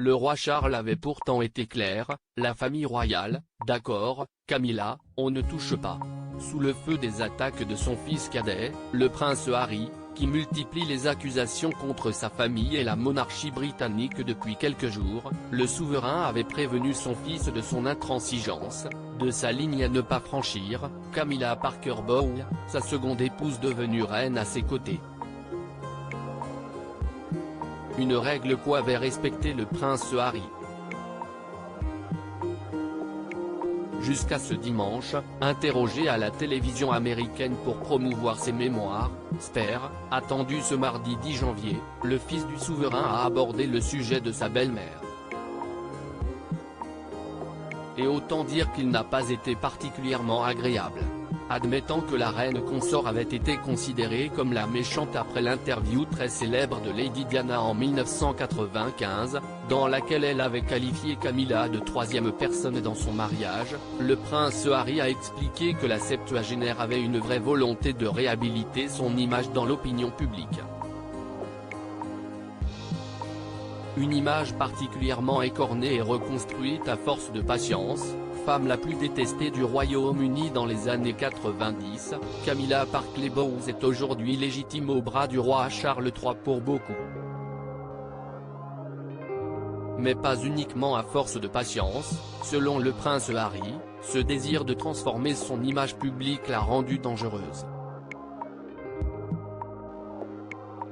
le roi Charles avait pourtant été clair, la famille royale, d'accord, Camilla, on ne touche pas. Sous le feu des attaques de son fils cadet, le prince Harry, qui multiplie les accusations contre sa famille et la monarchie britannique depuis quelques jours, le souverain avait prévenu son fils de son intransigeance, de sa ligne à ne pas franchir, Camilla Parker Bowles, sa seconde épouse devenue reine à ses côtés. Une règle qu'avait respectée le prince Harry. Jusqu'à ce dimanche, interrogé à la télévision américaine pour promouvoir ses mémoires, Spare, attendu ce mardi 10 janvier, le fils du souverain a abordé le sujet de sa belle-mère. Et autant dire qu'il n'a pas été particulièrement agréable. Admettant que la reine consort avait été considérée comme la méchante après l'interview très célèbre de Lady Diana en 1995, dans laquelle elle avait qualifié Camilla de troisième personne dans son mariage, le prince Harry a expliqué que la septuagénaire avait une vraie volonté de réhabiliter son image dans l'opinion publique. Une image particulièrement écornée et reconstruite à force de patience. Femme la plus détestée du Royaume-Uni dans les années 90, Camilla Parker Bowles est aujourd'hui légitime au bras du roi Charles III pour beaucoup. Mais pas uniquement à force de patience, selon le prince Harry, ce désir de transformer son image publique l'a rendue dangereuse.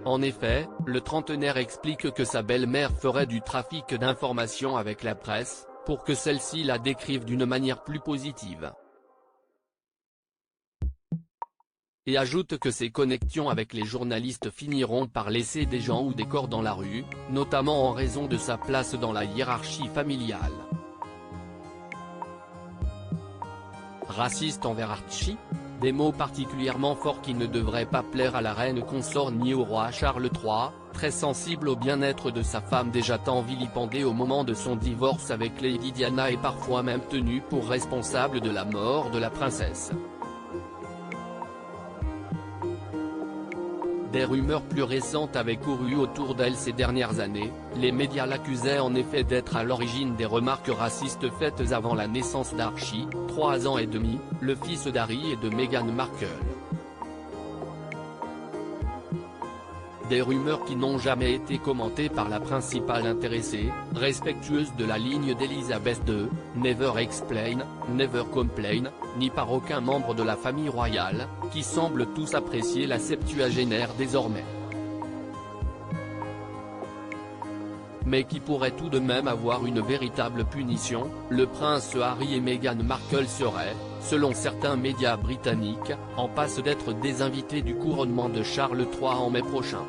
En effet, le trentenaire explique que sa belle-mère ferait du trafic d'informations avec la presse, pour que celle-ci la décrive d'une manière plus positive. Et ajoute que ses connexions avec les journalistes finiront par laisser des gens ou des corps dans la rue, notamment en raison de sa place dans la hiérarchie familiale. Raciste envers Archie ? Des mots particulièrement forts qui ne devraient pas plaire à la reine consort ni au roi Charles III, très sensible au bien-être de sa femme déjà tant vilipendée au moment de son divorce avec Lady Diana et parfois même tenue pour responsable de la mort de la princesse. Des rumeurs plus récentes avaient couru autour d'elle ces dernières années, les médias l'accusaient en effet d'être à l'origine des remarques racistes faites avant la naissance d'Archie, 3 ans et demi, le fils d'Harry et de Meghan Markle. Des rumeurs qui n'ont jamais été commentées par la principale intéressée, respectueuse de la ligne d'Elizabeth II, Never Explain, Never Complain, ni par aucun membre de la famille royale, qui semblent tous apprécier la septuagénaire désormais. Mais qui pourrait tout de même avoir une véritable punition, le prince Harry et Meghan Markle seraient, selon certains médias britanniques, en passe d'être des invités du couronnement de Charles III en mai prochain.